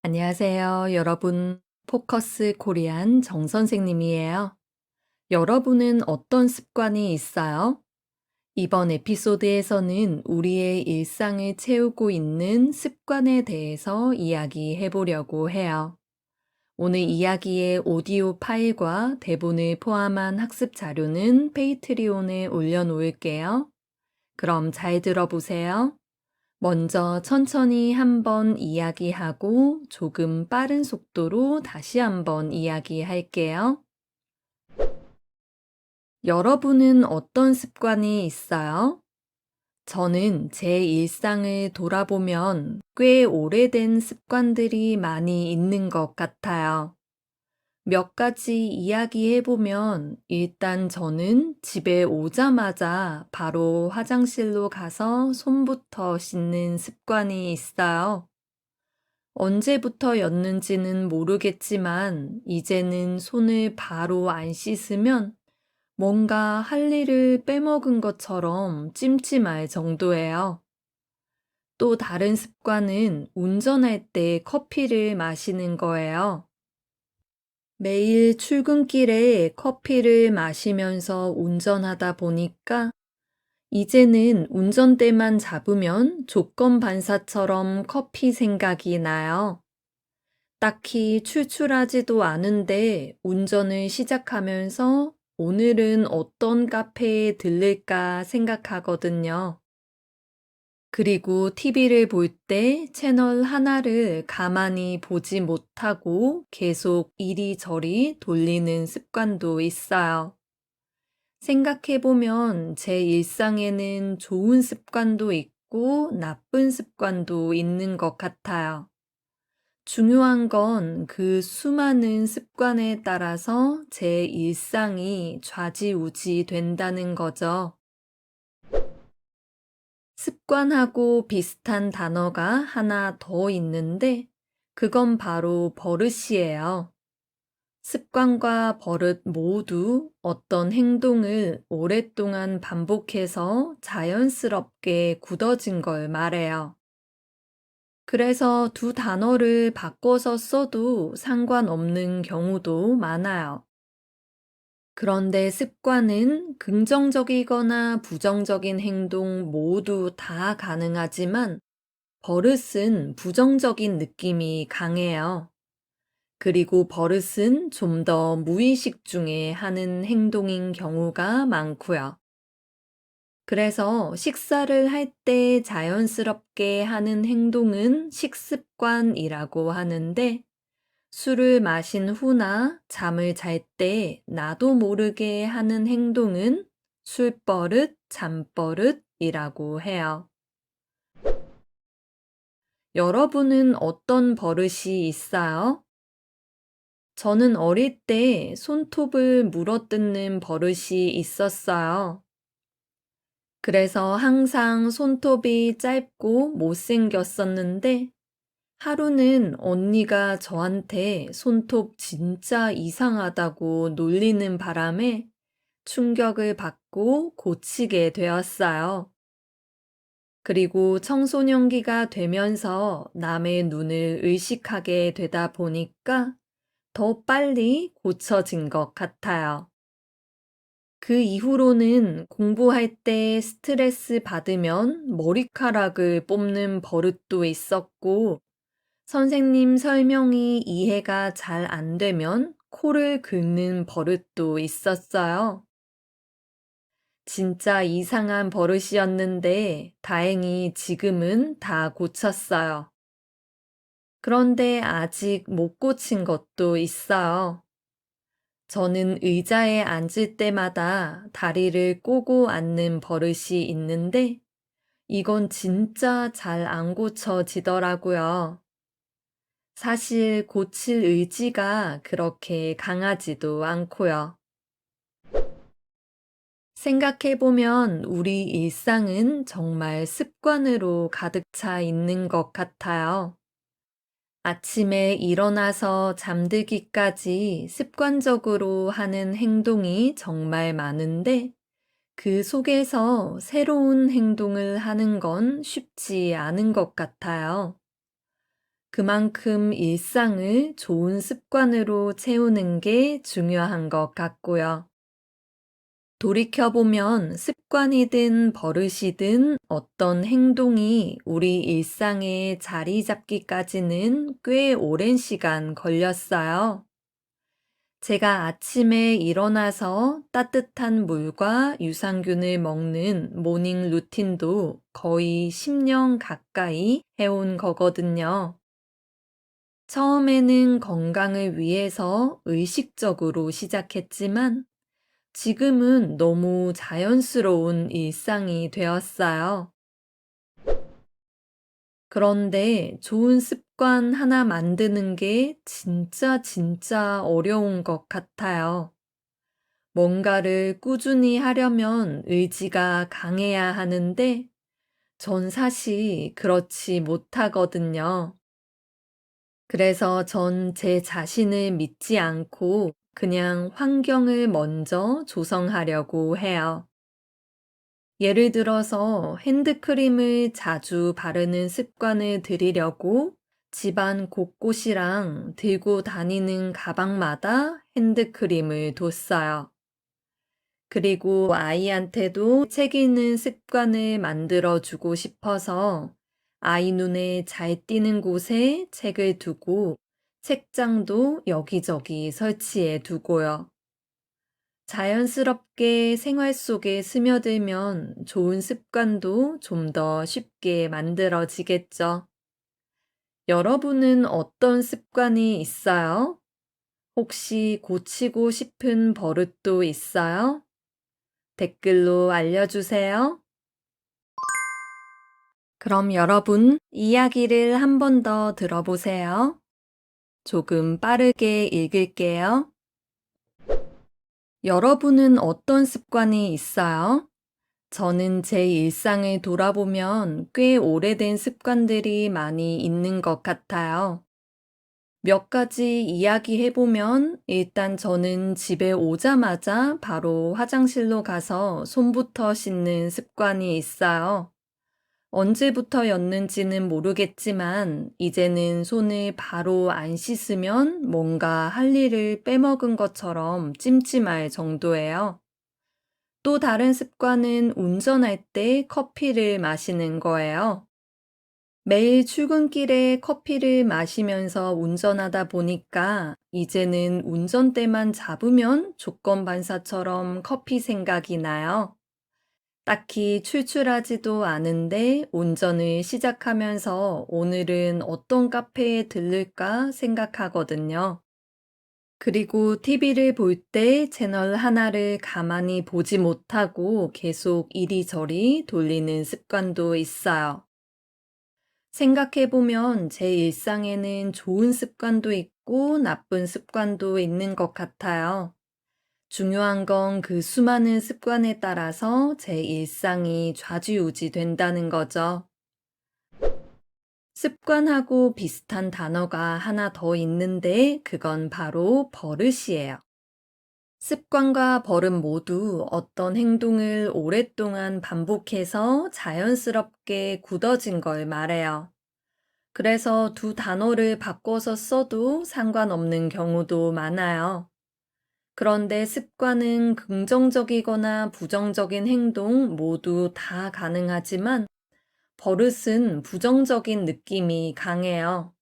안녕하세요, 여러분. 포커스 코리안 정 선생님이에요. 여러분은 어떤 습관이 있어요? 이번 에피소드에서는 우리의 일상을 채우고 있는 습관에 대해서 이야기해 보려고 해요. 오늘 이야기의 오디오 파일과 대본을 포함한 학습 자료는 페이트리온에 올려놓을게요. 그럼 잘 들어보세요. 먼저 천천히 한번 이야기하고 조금 빠른 속도로 다시 한번 이야기할게요. 여러분은 어떤 습관이 있어요? 저는 제 일상을 돌아보면 꽤 오래된 습관들이 많이 있는 것 같아요. 몇 가지 이야기해보면 일단 저는 집에 오자마자 바로 화장실로 가서 손부터 씻는 습관이 있어요. 언제부터였는지는 모르겠지만 이제는 손을 바로 안 씻으면 뭔가 할 일을 빼먹은 것처럼 찜찜할 정도예요. 또 다른 습관은 운전할 때 커피를 마시는 거예요. 매일 출근길에 커피를 마시면서 운전하다 보니까 이제는 운전대만 잡으면 조건 반사처럼 커피 생각이 나요. 딱히 출출하지도 않은데 운전을 시작하면서 오늘은 어떤 카페에 들를까 생각하거든요. 그리고 TV를 볼 때 채널 하나를 가만히 보지 못하고 계속 이리저리 돌리는 습관도 있어요. 생각해보면 제 일상에는 좋은 습관도 있고 나쁜 습관도 있는 것 같아요. 중요한 건 그 수많은 습관에 따라서 제 일상이 좌지우지 된다는 거죠. 습관하고 비슷한 단어가 하나 더 있는데 그건 바로 버릇이에요. 습관과 버릇 모두 어떤 행동을 오랫동안 반복해서 자연스럽게 굳어진 걸 말해요. 그래서 두 단어를 바꿔서 써도 상관없는 경우도 많아요. 그런데 습관은 긍정적이거나 부정적인 행동 모두 다 가능하지만 버릇은 부정적인 느낌이 강해요. 그리고 버릇은 좀 더 무의식 중에 하는 행동인 경우가 많고요. 그래서 식사를 할 때 자연스럽게 하는 행동은 식습관이라고 하는데 술을 마신 후나 잠을 잘 때 나도 모르게 하는 행동은 술버릇, 잠버릇이라고 해요. 여러분은 어떤 버릇이 있어요? 저는 어릴 때 손톱을 물어뜯는 버릇이 있었어요. 그래서 항상 손톱이 짧고 못생겼었는데 하루는 언니가 저한테 손톱 진짜 이상하다고 놀리는 바람에 충격을 받고 고치게 되었어요. 그리고 청소년기가 되면서 남의 눈을 의식하게 되다 보니까 더 빨리 고쳐진 것 같아요. 그 이후로는 공부할 때 스트레스 받으면 머리카락을 뽑는 버릇도 있었고, 선생님 설명이 이해가 잘 안 되면 코를 긁는 버릇도 있었어요. 진짜 이상한 버릇이었는데 다행히 지금은 다 고쳤어요. 그런데 아직 못 고친 것도 있어요. 저는 의자에 앉을 때마다 다리를 꼬고 앉는 버릇이 있는데 이건 진짜 잘 안 고쳐지더라고요. 사실 고칠 의지가 그렇게 강하지도 않고요. 생각해보면 우리 일상은 정말 습관으로 가득 차 있는 것 같아요. 아침에 일어나서 잠들기까지 습관적으로 하는 행동이 정말 많은데 그 속에서 새로운 행동을 하는 건 쉽지 않은 것 같아요. 그만큼 일상을 좋은 습관으로 채우는 게 중요한 것 같고요. 돌이켜보면 습관이든 버릇이든 어떤 행동이 우리 일상에 자리 잡기까지는 꽤 오랜 시간 걸렸어요. 제가 아침에 일어나서 따뜻한 물과 유산균을 먹는 모닝 루틴도 거의 10년 가까이 해온 거거든요. 처음에는 건강을 위해서 의식적으로 시작했지만 지금은 너무 자연스러운 일상이 되었어요. 그런데 좋은 습관 하나 만드는 게 진짜 어려운 것 같아요. 뭔가를 꾸준히 하려면 의지가 강해야 하는데 전 사실 그렇지 못하거든요. 그래서 전 제 자신을 믿지 않고 그냥 환경을 먼저 조성하려고 해요. 예를 들어서 핸드크림을 자주 바르는 습관을 들이려고 집안 곳곳이랑 들고 다니는 가방마다 핸드크림을 뒀어요. 그리고 아이한테도 책 읽는 습관을 만들어주고 싶어서 아이 눈에 잘 띄는 곳에 책을 두고 책장도 여기저기 설치해 두고요. 자연스럽게 생활 속에 스며들면 좋은 습관도 좀 더 쉽게 만들어지겠죠. 여러분은 어떤 습관이 있어요? 혹시 고치고 싶은 버릇도 있어요? 댓글로 알려주세요. 그럼 여러분, 이야기를 한 번 더 들어보세요. 조금 빠르게 읽을게요. 여러분은 어떤 습관이 있어요? 저는 제 일상을 돌아보면 꽤 오래된 습관들이 많이 있는 것 같아요. 몇 가지 이야기해보면 일단 저는 집에 오자마자 바로 화장실로 가서 손부터 씻는 습관이 있어요. 언제부터였는지는 모르겠지만 이제는 손을 바로 안 씻으면 뭔가 할 일을 빼먹은 것처럼 찜찜할 정도예요. 또 다른 습관은 운전할 때 커피를 마시는 거예요. 매일 출근길에 커피를 마시면서 운전하다 보니까 이제는 운전대만 잡으면 조건반사처럼 커피 생각이 나요. 딱히 출출하지도 않은데 운전을 시작하면서 오늘은 어떤 카페에 들를까 생각하거든요. 그리고 TV를 볼 때 채널 하나를 가만히 보지 못하고 계속 이리저리 돌리는 습관도 있어요. 생각해보면 제 일상에는 좋은 습관도 있고 나쁜 습관도 있는 것 같아요. 중요한 건 그 수많은 습관에 따라서 제 일상이 좌지우지 된다는 거죠. 습관하고 비슷한 단어가 하나 더 있는데 그건 바로 버릇이에요. 습관과 버릇 모두 어떤 행동을 오랫동안 반복해서 자연스럽게 굳어진 걸 말해요. 그래서 두 단어를 바꿔서 써도 상관없는 경우도 많아요. 그런데 습관은 긍정적이거나 부정적인 행동 모두 다 가능하지만 버릇은 부정적인 느낌이 강해요.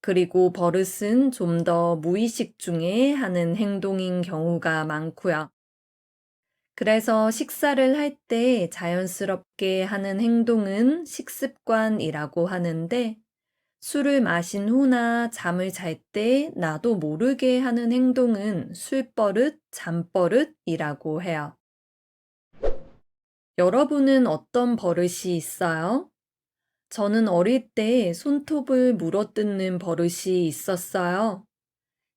그리고 버릇은 좀 더 무의식 중에 하는 행동인 경우가 많고요. 그래서 식사를 할 때 자연스럽게 하는 행동은 식습관이라고 하는데 술을 마신 후나 잠을 잘 때 나도 모르게 하는 행동은 술버릇, 잠버릇이라고 해요. 여러분은 어떤 버릇이 있어요? 저는 어릴 때 손톱을 물어뜯는 버릇이 있었어요.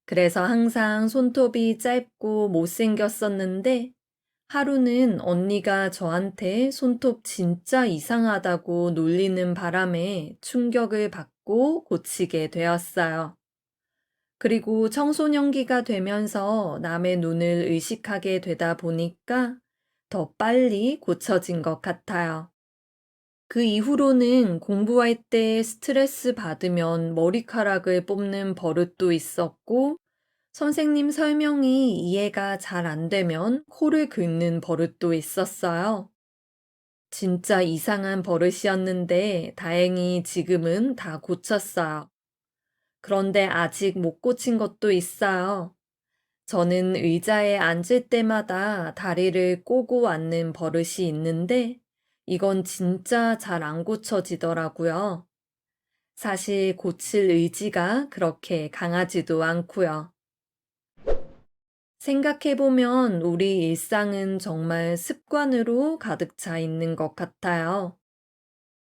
그래서 항상 손톱이 짧고 못생겼었는데 하루는 언니가 저한테 손톱 진짜 이상하다고 놀리는 바람에 충격을 받고 고치게 되었어요. 그리고 청소년기가 되면서 남의 눈을 의식하게 되다 보니까 더 빨리 고쳐진 것 같아요. 그 이후로는 공부할 때 스트레스 받으면 머리카락을 뽑는 버릇도 있었고, 선생님 설명이 이해가 잘 안 되면 코를 긁는 버릇도 있었어요. 진짜 이상한 버릇이었는데 다행히 지금은 다 고쳤어요. 그런데 아직 못 고친 것도 있어요. 저는 의자에 앉을 때마다 다리를 꼬고 앉는 버릇이 있는데 이건 진짜 잘 안 고쳐지더라고요. 사실 고칠 의지가 그렇게 강하지도 않고요. 생각해보면 우리 일상은 정말 습관으로 가득 차 있는 것 같아요.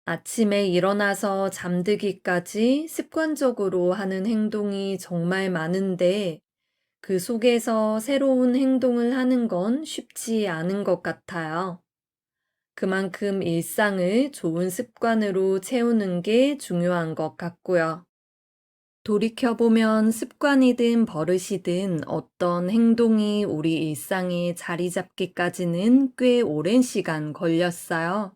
아침에 일어나서 잠들기까지 습관적으로 하는 행동이 정말 많은데 그 속에서 새로운 행동을 하는 건 쉽지 않은 것 같아요. 그만큼 일상을 좋은 습관으로 채우는 게 중요한 것 같고요. 돌이켜보면 습관이든 버릇이든 어떤 행동이 우리 일상에 자리 잡기까지는 꽤 오랜 시간 걸렸어요.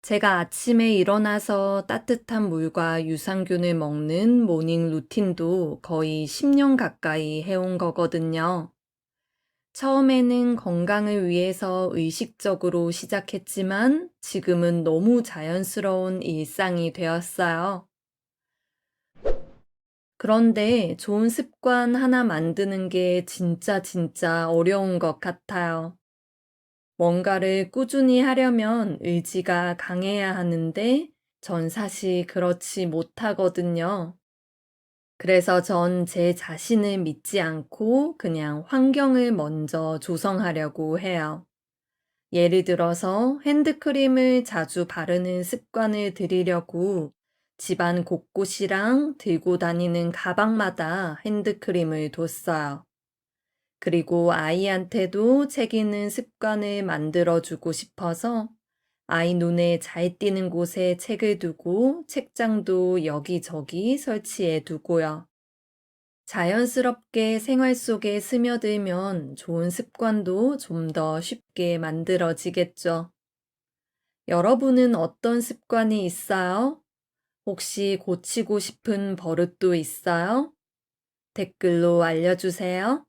제가 아침에 일어나서 따뜻한 물과 유산균을 먹는 모닝 루틴도 거의 10년 가까이 해온 거거든요. 처음에는 건강을 위해서 의식적으로 시작했지만 지금은 너무 자연스러운 일상이 되었어요. 그런데 좋은 습관 하나 만드는 게 진짜 어려운 것 같아요. 뭔가를 꾸준히 하려면 의지가 강해야 하는데 전 사실 그렇지 못하거든요. 그래서 전 제 자신을 믿지 않고 그냥 환경을 먼저 조성하려고 해요. 예를 들어서 핸드크림을 자주 바르는 습관을 들이려고 집안 곳곳이랑 들고 다니는 가방마다 핸드크림을 뒀어요. 그리고 아이한테도 책 읽는 습관을 만들어주고 싶어서 아이 눈에 잘 띄는 곳에 책을 두고 책장도 여기저기 설치해 두고요. 자연스럽게 생활 속에 스며들면 좋은 습관도 좀 더 쉽게 만들어지겠죠. 여러분은 어떤 습관이 있어요? 혹시 고치고 싶은 버릇도 있어요? 댓글로 알려주세요.